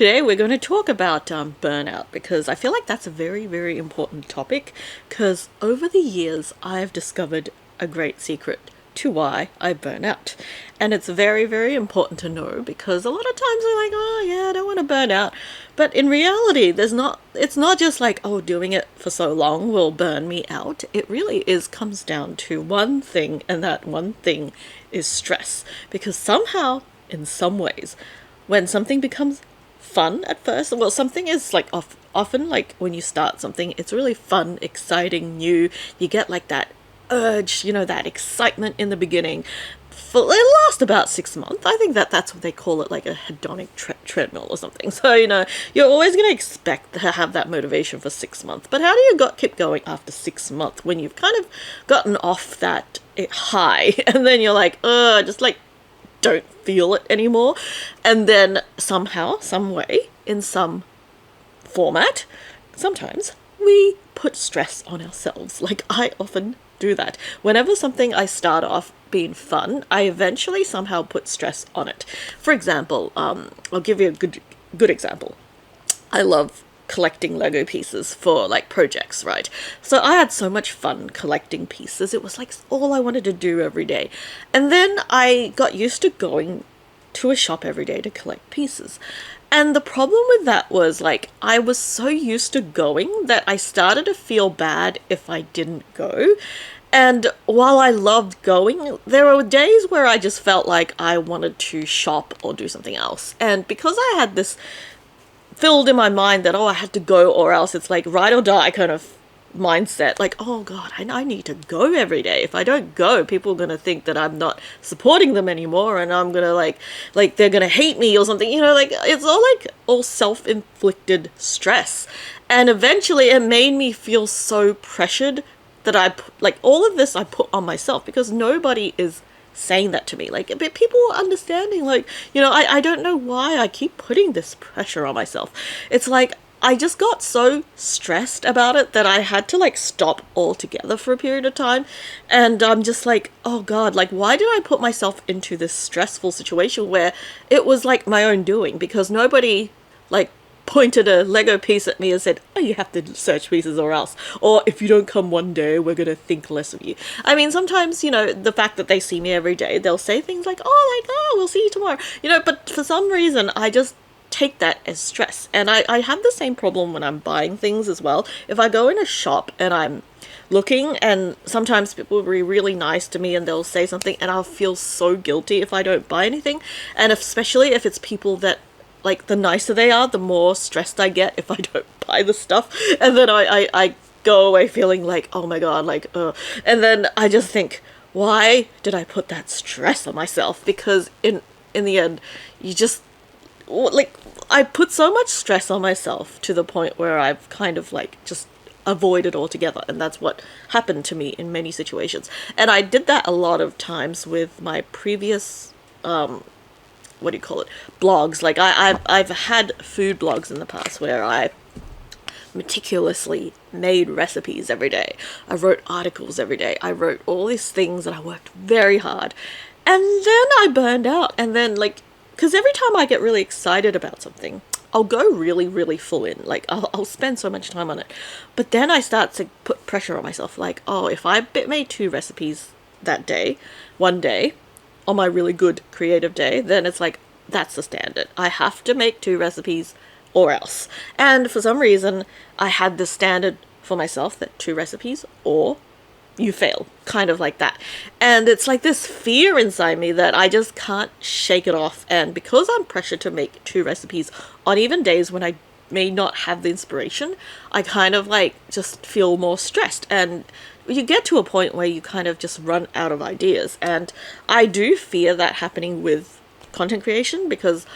Today we're going to talk about burnout because I feel like that's a very, very important topic because over the years I've discovered a great secret to why I burn out. And it's very, very important to know because a lot of times we're like, oh yeah, I don't want to burn out. But in reality, it's not just like, oh, doing it for so long will burn me out. It really comes down to one thing, and that one thing is stress. Because somehow, in some ways, when something becomes fun at first, well, something is like often like when you start something, it's really fun, exciting, new. You get like that urge, that excitement in the beginning. It lasts about 6 months. I think that's what they call it, like a hedonic treadmill or something. So, you're always going to expect to have that motivation for 6 months. But how do you keep going after 6 months when you've kind of gotten off that high and then you're like, just like don't feel it anymore? And then somehow, some way, in some format, sometimes we put stress on ourselves. Like I often do that. Whenever something I start off being fun, I eventually somehow put stress on it. For example, I'll give you a good example. I love collecting Lego pieces for like projects, right? So I had so much fun collecting pieces. It was like all I wanted to do every day. And then I got used to going to a shop every day to collect pieces. And the problem with that was like I was so used to going that I started to feel bad if I didn't go. And while I loved going, there were days where I just felt like I wanted to shop or do something else. And because I had this filled in my mind that, I had to go or else it's like ride or die kind of mindset, like, oh god, I need to go every day. If I don't go, people are gonna think that I'm not supporting them anymore, and I'm gonna like they're gonna hate me or something, like it's all self-inflicted stress. And eventually it made me feel so pressured that all of this I put on myself because nobody is saying that to me. Like, but people are understanding, like, I don't know why I keep putting this pressure on myself. It's like I just got so stressed about it that I had to like stop altogether for a period of time. And I'm just like, oh god, like why did I put myself into this stressful situation where it was like my own doing? Because nobody like pointed a Lego piece at me and said, oh, you have to search pieces or else. Or if you don't come one day, we're going to think less of you. I mean, sometimes, the fact that they see me every day, they'll say things like, we'll see you tomorrow. But for some reason, I just take that as stress. And I have the same problem when I'm buying things as well. If I go in a shop and I'm looking, and sometimes people will be really nice to me and they'll say something and I'll feel so guilty if I don't buy anything. And especially if it's people that, like, the nicer they are, the more stressed I get if I don't buy the stuff. And then I go away feeling like, oh my god, like, and then I just think, why did I put that stress on myself? Because in the end, you just, like, I put so much stress on myself to the point where I've kind of like just avoided altogether. And that's what happened to me in many situations. And I did that a lot of times with my previous, blogs. Like I've had food blogs in the past where I meticulously made recipes every day. I wrote articles every day. I wrote all these things and I worked very hard. And then I burned out. And then because every time I get really excited about something, I'll go really, really full in. Like I'll spend so much time on it. But then I start to put pressure on myself. Like, oh, if I made 2 recipes that day, one day, on my really good creative day, then it's like, that's the standard. I have to make 2 recipes or else. And for some reason, I had the standard for myself that 2 recipes or you fail, kind of like that. And it's like this fear inside me that I just can't shake it off. And because I'm pressured to make 2 recipes on even days when I may not have the inspiration, I kind of like just feel more stressed. And you get to a point where you kind of just run out of ideas. And I do fear that happening with content creation because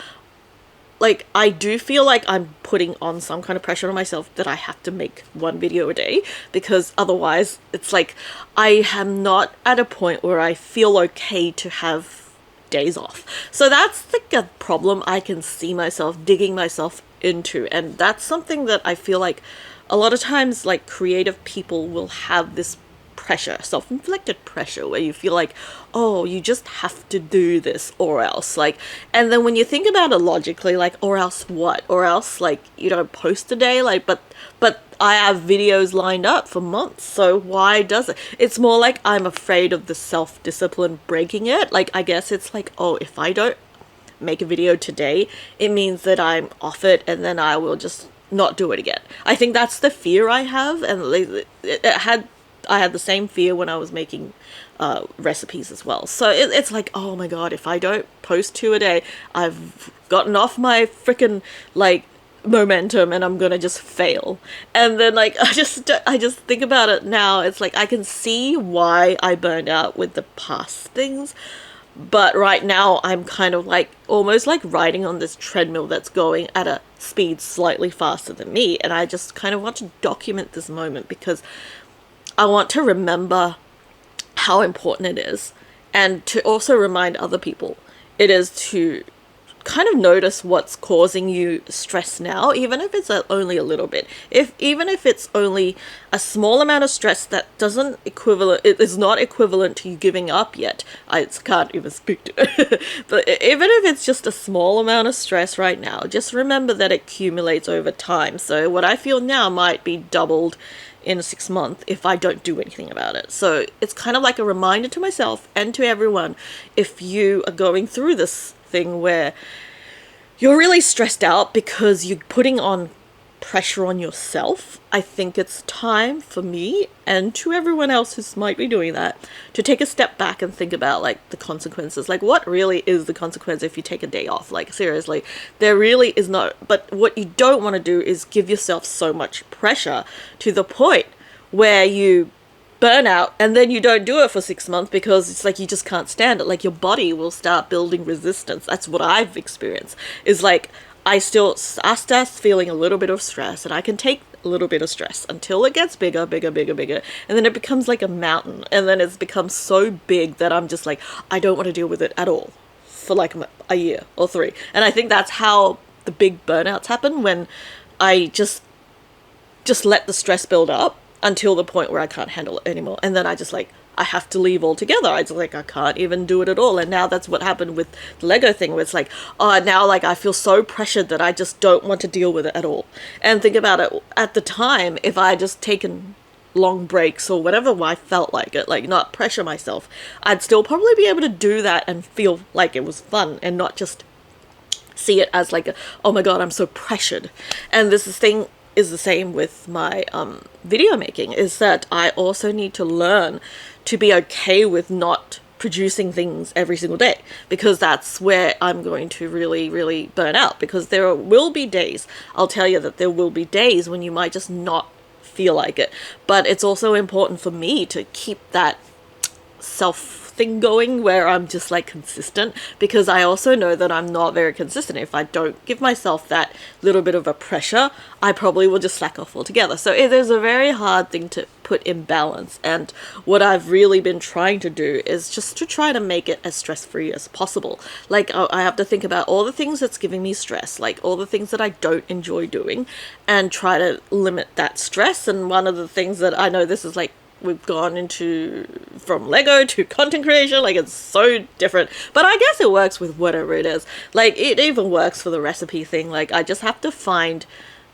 like I do feel like I'm putting on some kind of pressure on myself that I have to make 1 video a day, because otherwise it's like I am not at a point where I feel okay to have days off. So that's like a problem I can see myself digging myself into. And that's something that I feel like a lot of times like creative people will have this pressure, self-inflicted pressure, where you feel like, oh, you just have to do this or else. Like, and then when you think about it logically, like, or else what? Or else, like, you don't post today, like, but I have videos lined up for months, so why does it? It's more like I'm afraid of the self-discipline breaking it. Like, I guess it's like, oh, if I don't make a video today, it means that I'm off it, and then I will just not do it again. I think that's the fear I have, and I had the same fear when I was making recipes as well. So it's like, oh my god, if I don't post 2 a day, I've gotten off my freaking like momentum and I'm gonna just fail. And then like I just think about it now, it's like I can see why I burned out with the past things, but right now I'm kind of like almost like riding on this treadmill that's going at a speed slightly faster than me, and I just kind of want to document this moment because I want to remember how important it is, and to also remind other people it is to kind of notice what's causing you stress now, even if it's only a little bit. Even if it's only a small amount of stress that it is not equivalent to you giving up yet. I can't even speak to it. But even if it's just a small amount of stress right now, just remember that it accumulates over time. So what I feel now might be doubled in 6 months if I don't do anything about it. So it's kind of like a reminder to myself and to everyone, if you are going through this thing where you're really stressed out because you're putting on pressure on yourself, I think it's time for me and to everyone else who might be doing that to take a step back and think about like the consequences. Like, what really is the consequence if you take a day off? Like, seriously, there really is not. But what you don't want to do is give yourself so much pressure to the point where you burn out and then you don't do it for 6 months because it's like you just can't stand it. Like, your body will start building resistance. That's what I've experienced, is like I start feeling a little bit of stress, and I can take a little bit of stress until it gets bigger, and then it becomes like a mountain, and then it's become so big that I'm just like, I don't want to deal with it at all for like a year or 3. And I think that's how the big burnouts happen, when I just let the stress build up until the point where I can't handle it anymore, and then I have to leave altogether. I can't even do it at all. And now that's what happened with the Lego thing, where it's like, oh, now like I feel so pressured that I just don't want to deal with it at all. And think about it, at the time, if I had just taken long breaks or whatever I felt like it, like not pressure myself, I'd still probably be able to do that and feel like it was fun and not just see it as like, oh my god, I'm so pressured. And this thing is the same with my video making, is that I also need to learn to be okay with not producing things every single day, because that's where I'm going to really, really burn out. Because there will be days, I'll tell you that there will be days when you might just not feel like it. But it's also important for me to keep that self thing going where I'm just like consistent, because I also know that I'm not very consistent. If I don't give myself that little bit of a pressure, I probably will just slack off altogether. So it is a very hard thing to put in balance, and what I've really been trying to do is just to try to make it as stress-free as possible. Like, I have to think about all the things that's giving me stress, like all the things that I don't enjoy doing, and try to limit that stress. And one of the things that I know, this is like, we've gone into from Lego to content creation, like it's so different, but I guess it works with whatever it is. Like, it even works for the recipe thing. Like, I just have to find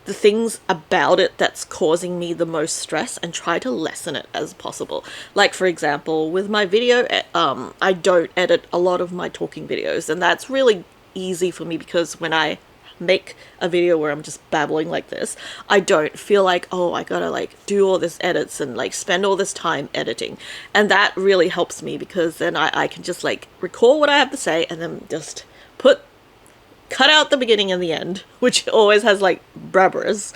the things about it that's causing me the most stress and try to lessen it as possible. Like, for example, with my video, I don't edit a lot of my talking videos, and that's really easy for me because when I make a video where I'm just babbling like this, I don't feel like, oh, I gotta like do all this edits and like spend all this time editing. And that really helps me, because then I can just like recall what I have to say and then just cut out the beginning and the end, which always has like brabbers.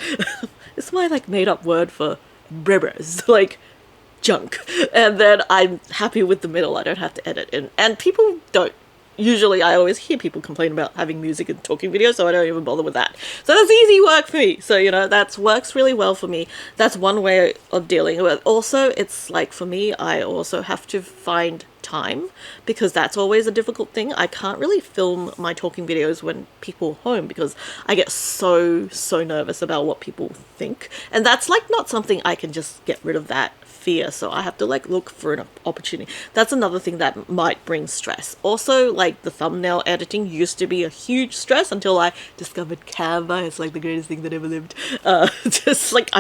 It's my like made up word for brabbers, like junk. And then I'm happy with the middle. I don't have to edit in. And people don't. Usually I always hear people complain about having music and talking videos, so I don't even bother with that. So that's easy work for me. So, you know, that works really well for me. That's one way of dealing with it. Also, it's like, for me, I also have to find time, because that's always a difficult thing. I can't really film my talking videos when people are home, because I get so nervous about what people think. And that's like not something I can just get rid of that fear, so I have to like look for an opportunity. That's another thing that might bring stress. Also, like the thumbnail editing used to be a huge stress until I discovered Canva. It's like the greatest thing that ever lived. Just like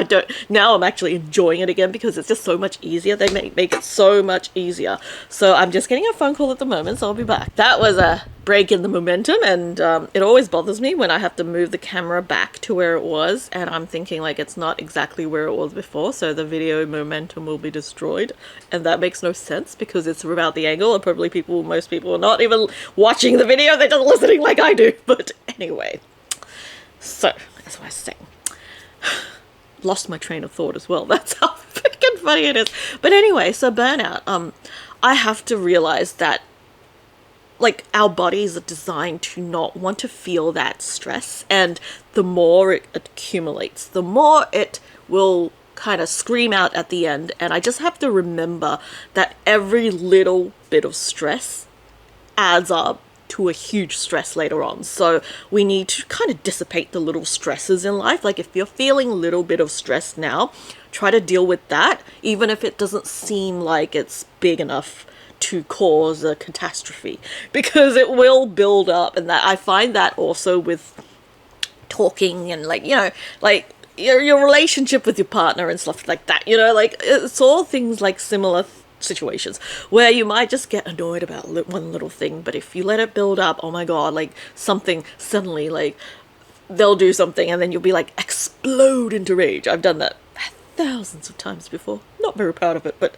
now I'm actually enjoying it again because it's just so much easier. They make it so much easier. So I'm just getting a phone call at the moment, so I'll be back. That was a break in the momentum, and it always bothers me when I have to move the camera back to where it was, and I'm thinking like it's not exactly where it was before, so the video momentum will be destroyed, and that makes no sense because it's about the angle, and probably most people are not even watching the video, they're just listening like I do. But anyway, so as I was saying, lost my train of thought as well. That's how freaking funny it is. But anyway, so burnout, I have to realize that like our bodies are designed to not want to feel that stress, and the more it accumulates, the more it will kind of scream out at the end. And I just have to remember that every little bit of stress adds up to a huge stress later on. So we need to kind of dissipate the little stresses in life. Like if you're feeling a little bit of stress now, try to deal with that, even if it doesn't seem like it's big enough to cause a catastrophe, because it will build up. And that I find that also with talking and like, like your relationship with your partner and stuff like that, like it's all things like similar situations where you might just get annoyed about one little thing, but if you let it build up, oh my god, like something suddenly, like they'll do something and then you'll be like explode into rage. I've done that thousands of times before, not very proud of it, but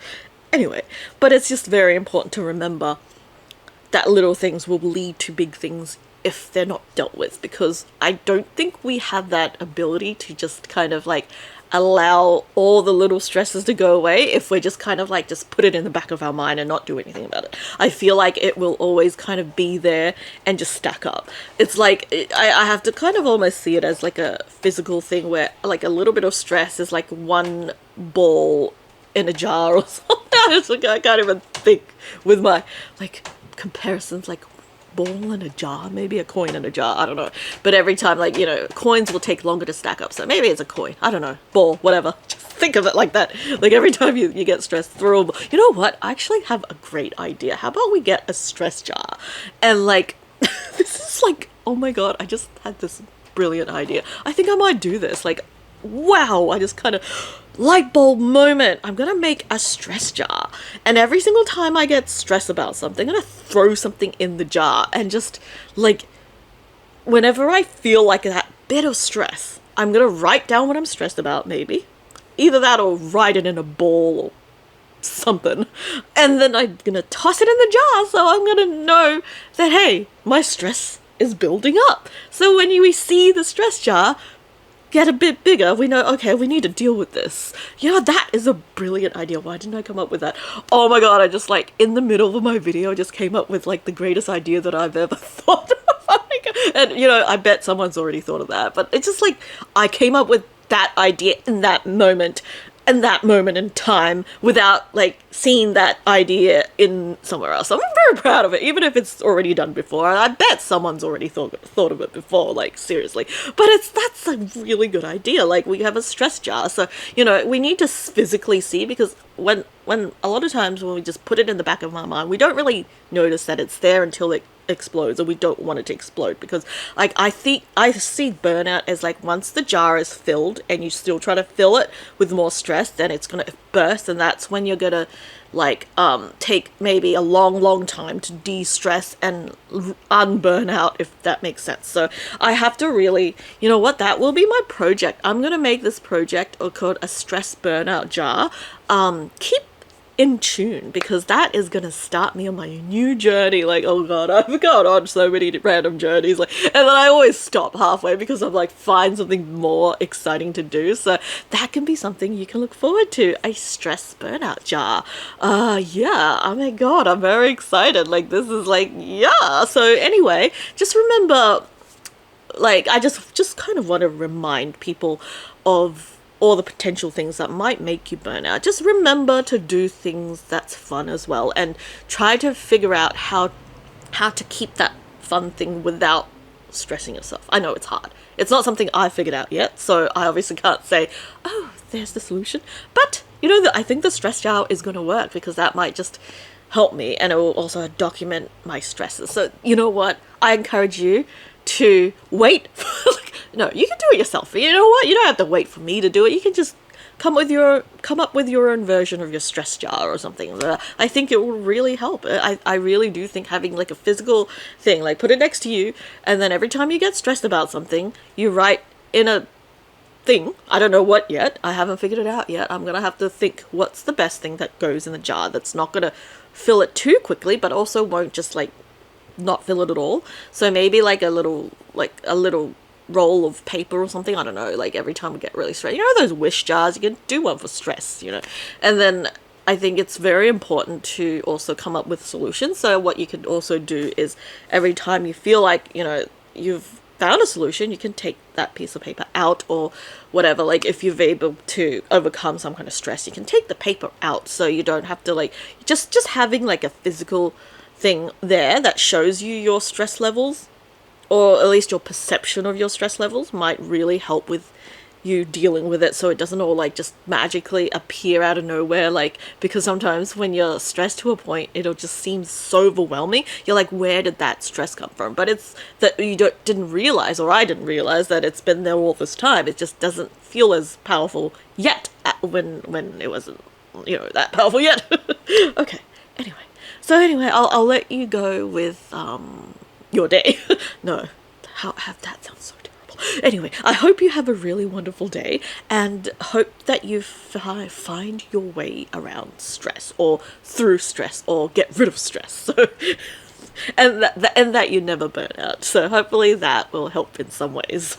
anyway. But it's just very important to remember that little things will lead to big things if they're not dealt with, because I don't think we have that ability to just kind of like allow all the little stresses to go away if we're just kind of like just put it in the back of our mind and not do anything about it. I feel like it will always kind of be there and just stack up. It's like I have to kind of almost see it as like a physical thing where like a little bit of stress is like one ball in a jar or something. It's like I can't even think with my like comparisons, like ball in a jar, maybe a coin in a jar, I don't know. But every time, like, coins will take longer to stack up, so maybe it's a coin, I don't know, ball, whatever. Just think of it like that. Like every time you get stressed, throw a ball. You know what, I actually have a great idea. How about we get a stress jar and like this is like, oh my god, I just had this brilliant idea. I think I might do this. Like, wow, I just kind of light bulb moment. I'm gonna make a stress jar, and every single time I get stressed about something, I'm gonna throw something in the jar, and just like whenever I feel like that bit of stress, I'm gonna write down what I'm stressed about, maybe either that or write it in a ball or something, and then I'm gonna toss it in the jar, so I'm gonna know that, hey, my stress is building up. So when we see the stress jar get a bit bigger, we know, okay, we need to deal with this. That is a brilliant idea. Why didn't I come up with that? Oh my god, I just like in the middle of my video just came up with like the greatest idea that I've ever thought of. Oh my god. And I bet someone's already thought of that, but it's just like I came up with that idea in that moment in time without like seeing that idea in somewhere else. I'm very proud of it, even if it's already done before. I bet someone's already thought of it before, like seriously. But that's a really good idea. Like we have a stress jar, so we need to physically see, because when a lot of times when we just put it in the back of our mind, we don't really notice that it's there until it explodes, and we don't want it to explode, because like I see burnout as like once the jar is filled and you still try to fill it with more stress, then it's gonna burst, and that's when you're gonna like take maybe a long time to de-stress and unburn out, if that makes sense. So I have to really, that will be my project. I'm gonna make this project called a stress burnout jar. Keep in tune, because that is gonna start me on my new journey. Like, oh god, I've gone on so many random journeys, like, and then I always stop halfway because I'm like, find something more exciting to do. So that can be something you can look forward to, a stress burnout jar. Yeah, oh my god, I'm very excited. Like, this is like, yeah. So anyway, just remember, like, I just kind of want to remind people of all the potential things that might make you burn out. Just remember to do things that's fun as well, and try to figure out how to keep that fun thing without stressing yourself. I know it's hard. It's not something I figured out yet, so I obviously can't say, oh, there's the solution. But, you know, I think the stress jar is going to work because that might just help me, and it will also document my stresses. So, you know what? I encourage you to wait. No, you can do it yourself. You know what? You don't have to wait for me to do it. You can just come up with your own version of your stress jar or something. I think it will really help. I really do think having like a physical thing, like put it next to you, and then every time you get stressed about something, you write in a thing. I don't know what yet. I haven't figured it out yet. I'm gonna have to think what's the best thing that goes in the jar that's not gonna fill it too quickly, but also won't just like not fill it at all. So maybe like a little roll of paper or something. I don't know, like every time we get really stressed, you know, those wish jars, you can do one for stress, you know. And then I think it's very important to also come up with solutions. So what you can also do is every time you feel like, you know, you've found a solution, you can take that piece of paper out or whatever. Like if you've able to overcome some kind of stress, you can take the paper out, so you don't have to like just having like a physical thing there that shows you your stress levels, or at least your perception of your stress levels, might really help with you dealing with it, so it doesn't all like just magically appear out of nowhere. Like, because sometimes when you're stressed to a point, it'll just seem so overwhelming. You're like, where did that stress come from? But it's that you didn't realize, or I didn't realize, that it's been there all this time. It just doesn't feel as powerful yet when it wasn't, you know, that powerful yet. Okay. Anyway, I'll let you go with your day. No, that sounds so terrible. Anyway, I hope you have a really wonderful day, and hope that you find your way around stress, or through stress, or get rid of stress. So, and that you never burn out. So hopefully that will help in some ways.